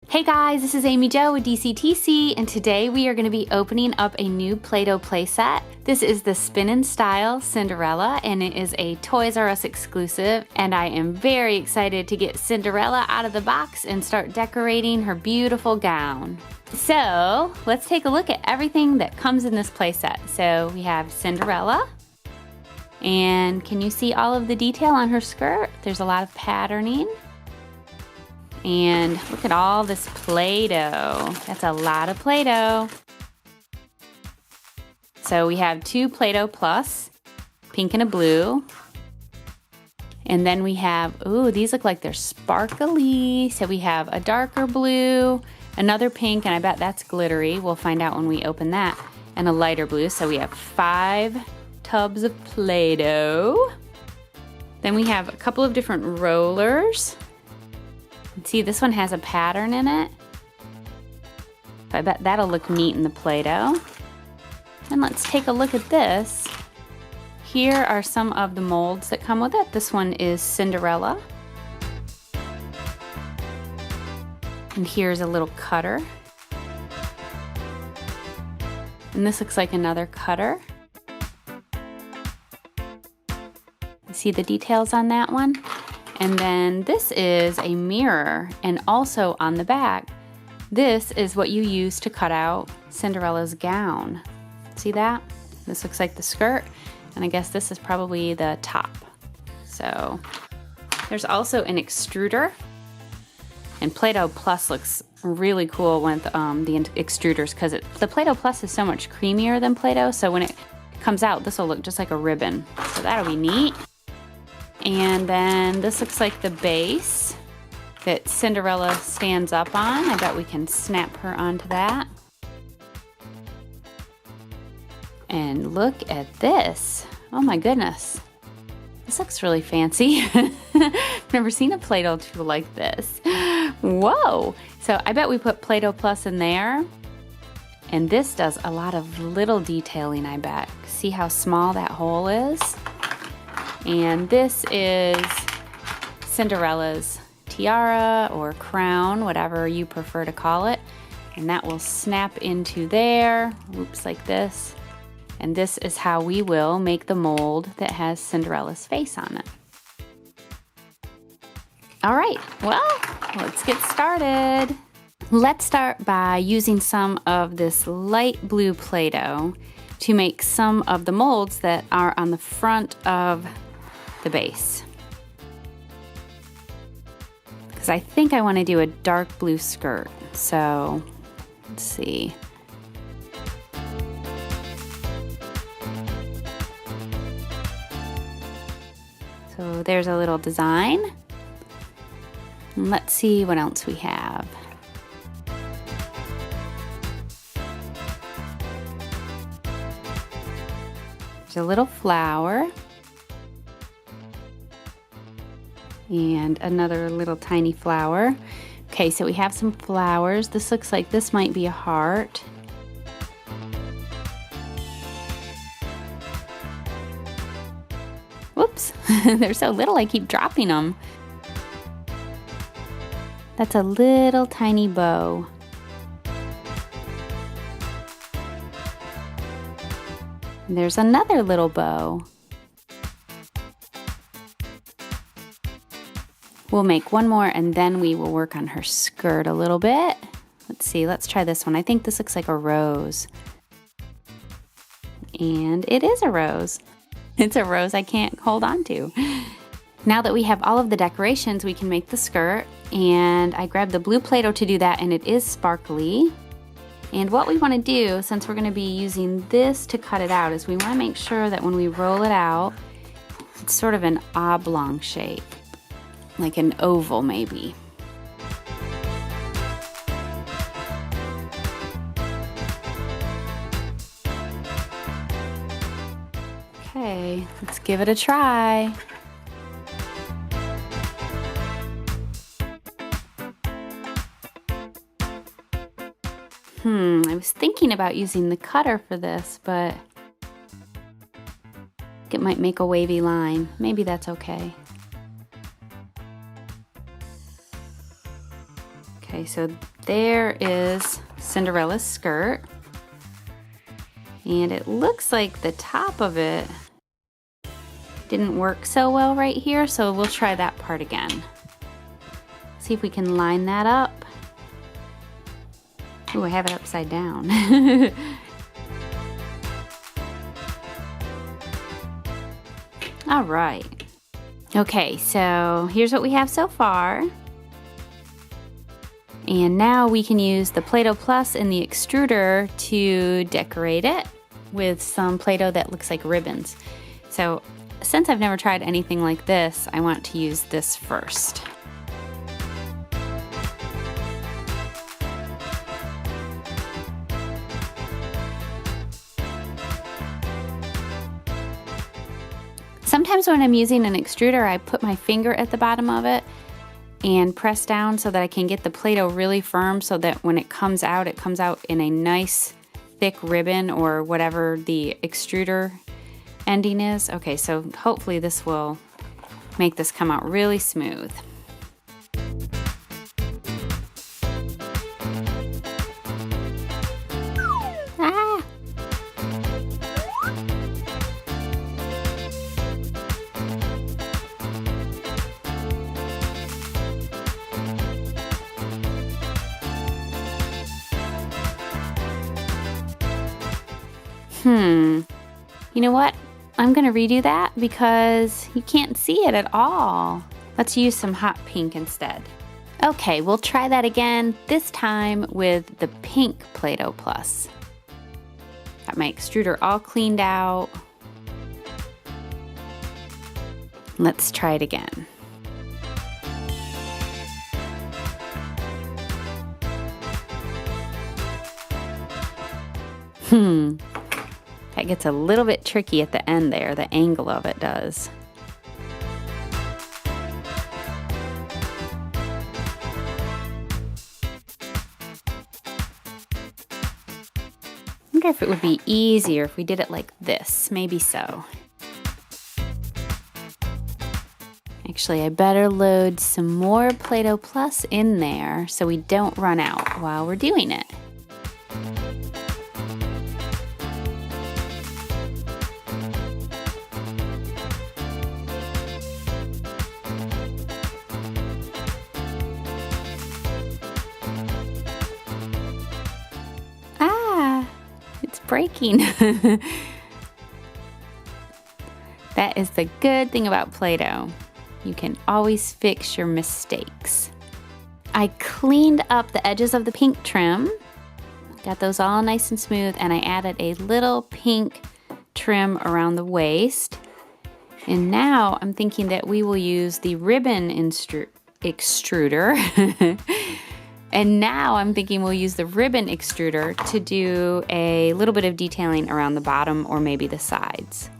Hey guys, this is Amy Jo with DCTC, and today we are going to be opening up a new Play-Doh playset. This is the Spin and Style Cinderella, and it is a ToysRus exclusive, and I am very excited to get Cinderella out of the box and start decorating her beautiful gown. So let's take a look at everything that comes in this playset. So we have Cinderella, and can you see all of the detail on her skirt? There's a lot of patterning. And look at all this Play-Doh. That's a lot of Play-Doh. So we have two Play-Doh Plus, pink and a blue. And then we have, ooh, these look like they're sparkly. So we have a darker blue, another pink, and I bet that's glittery. We'll find out when we open that. And a lighter blue. So we have 5 tubs of Play-Doh. Then we have a couple of different rollers. See, this one has a pattern in it. I bet that'll look neat in the Play-Doh. And let's take a look at this. Here are some of the molds that come with it. This one is Cinderella. And here's a little cutter. And this looks like another cutter. You see the details on that one? And then this is a mirror, and also on the back, this is what you use to cut out Cinderella's gown. See that? This looks like the skirt, and I guess this is probably the top. So there's also an extruder, and Play-Doh Plus looks really cool with the extruders because the Play-Doh Plus is so much creamier than Play-Doh, so when it comes out, this will look just like a ribbon. So that'll be neat. And then this looks like the base that Cinderella stands up on. I bet we can snap her onto that. And look at this. Oh my goodness. This looks really fancy. I've never seen a Play-Doh tool like this. Whoa! So I bet we put Play-Doh Plus in there. And this does a lot of little detailing, I bet. See how small that hole is? And this is Cinderella's tiara or crown, whatever you prefer to call it. And that will snap into there, oops, like this. And this is how we will make the mold that has Cinderella's face on it. All right, well, let's get started. Let's start by using some of this light blue Play-Doh to make some of the molds that are on the front of the base. Because I think I want to do a dark blue skirt. So let's see. So there's a little design. And let's see what else we have. There's a little flower. And another little tiny flower. Okay, so we have some flowers. This looks like this might be a heart. Whoops, they're so little I keep dropping them. That's a little tiny bow. And there's another little bow. We'll make one more and then we will work on her skirt a little bit. Let's see, let's try this one. I think this looks like a rose. And it is a rose. It's a rose I can't hold on to. Now that we have all of the decorations, we can make the skirt. And I grabbed the blue Play-Doh to do that, and it is sparkly. And what we want to do, since we're going to be using this to cut it out, is we want to make sure that when we roll it out, it's sort of an oblong shape. Like an oval, maybe. Okay, let's give it a try. I was thinking about using the cutter for this, but it might make a wavy line. Maybe that's okay. Okay, so there is Cinderella's skirt. And it looks like the top of it didn't work so well right here, so we'll try that part again. See if we can line that up. Ooh, I have it upside down. All right. Okay, so here's what we have so far. And now we can use the Play-Doh Plus and the extruder to decorate it with some Play-Doh that looks like ribbons. So since I've never tried anything like this, I want to use this first. Sometimes when I'm using an extruder, I put my finger at the bottom of it and press down so that I can get the Play-Doh really firm so that when it comes out in a nice thick ribbon or whatever the extruder ending is. Okay, so hopefully this will make this come out really smooth. Ah! You know what? I'm gonna redo that because you can't see it at all. Let's use some hot pink instead. Okay, we'll try that again, this time with the pink Play-Doh Plus. Got my extruder all cleaned out. Let's try it again. That gets a little bit tricky at the end there, the angle of it does. I wonder if it would be easier if we did it like this. Maybe so. Actually, I better load some more Play-Doh Plus in there so we don't run out while we're doing it. Breaking. That is the good thing about Play-Doh. You can always fix your mistakes. I cleaned up the edges of the pink trim. Got those all nice and smooth, and I added a little pink trim around the waist. And now I'm thinking that we will use the ribbon extruder. And now I'm thinking we'll use the ribbon extruder to do a little bit of detailing around the bottom or maybe the sides.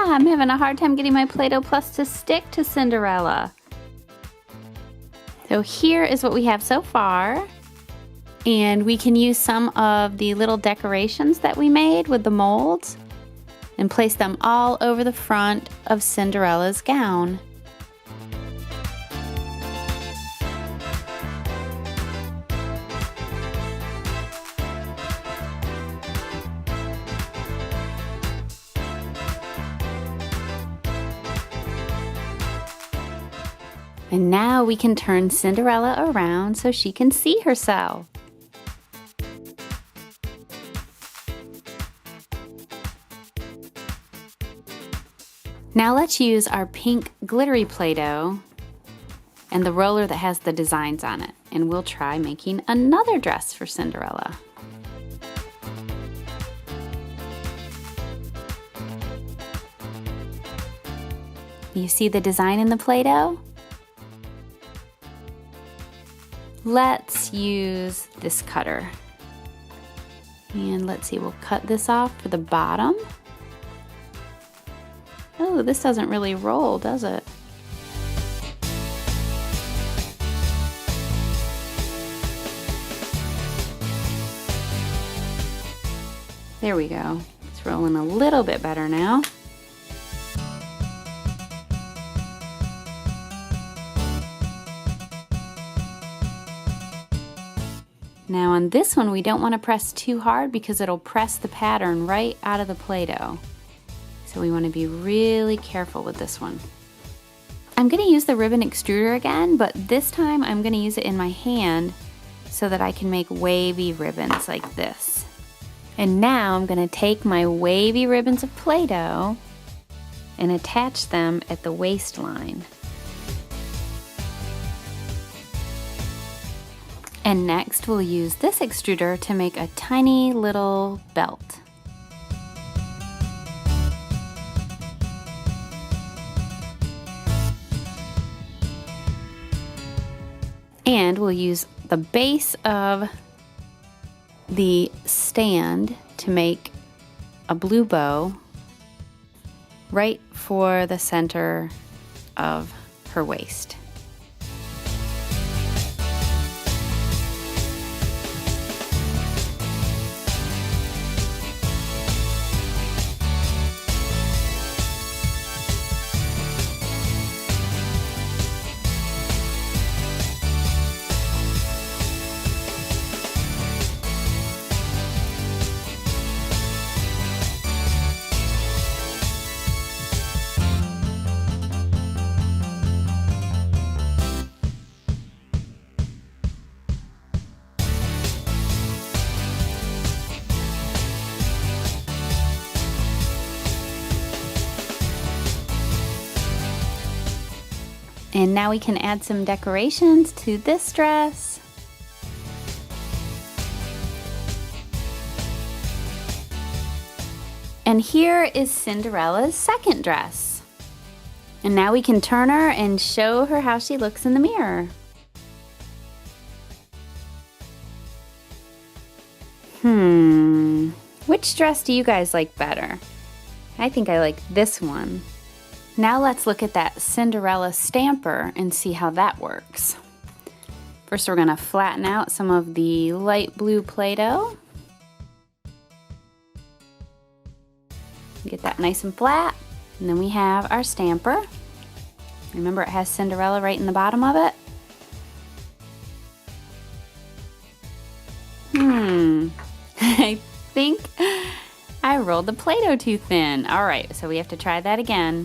I'm having a hard time getting my Play-Doh Plus to stick to Cinderella. So here is what we have so far. And we can use some of the little decorations that we made with the molds and place them all over the front of Cinderella's gown. And now we can turn Cinderella around so she can see herself. Now let's use our pink glittery Play-Doh and the roller that has the designs on it, and we'll try making another dress for Cinderella. You see the design in the Play-Doh? Let's use this cutter. And let's see, we'll cut this off for the bottom. Oh, this doesn't really roll, does it? There we go. It's rolling a little bit better now. Now on this one, we don't want to press too hard because it'll press the pattern right out of the Play-Doh. So we want to be really careful with this one. I'm going to use the ribbon extruder again, but this time I'm going to use it in my hand so that I can make wavy ribbons like this. And now I'm going to take my wavy ribbons of Play-Doh and attach them at the waistline. And next we'll use this extruder to make a tiny little belt. And we'll use the base of the stand to make a blue bow right for the center of her waist. And now we can add some decorations to this dress. And here is Cinderella's second dress. And now we can turn her and show her how she looks in the mirror. Which dress do you guys like better? I think I like this one. Now let's look at that Cinderella stamper and see how that works. First we're going to flatten out some of the light blue Play-Doh. Get that nice and flat. And then we have our stamper. Remember it has Cinderella right in the bottom of it. I think I rolled the Play-Doh too thin. All right, so we have to try that again.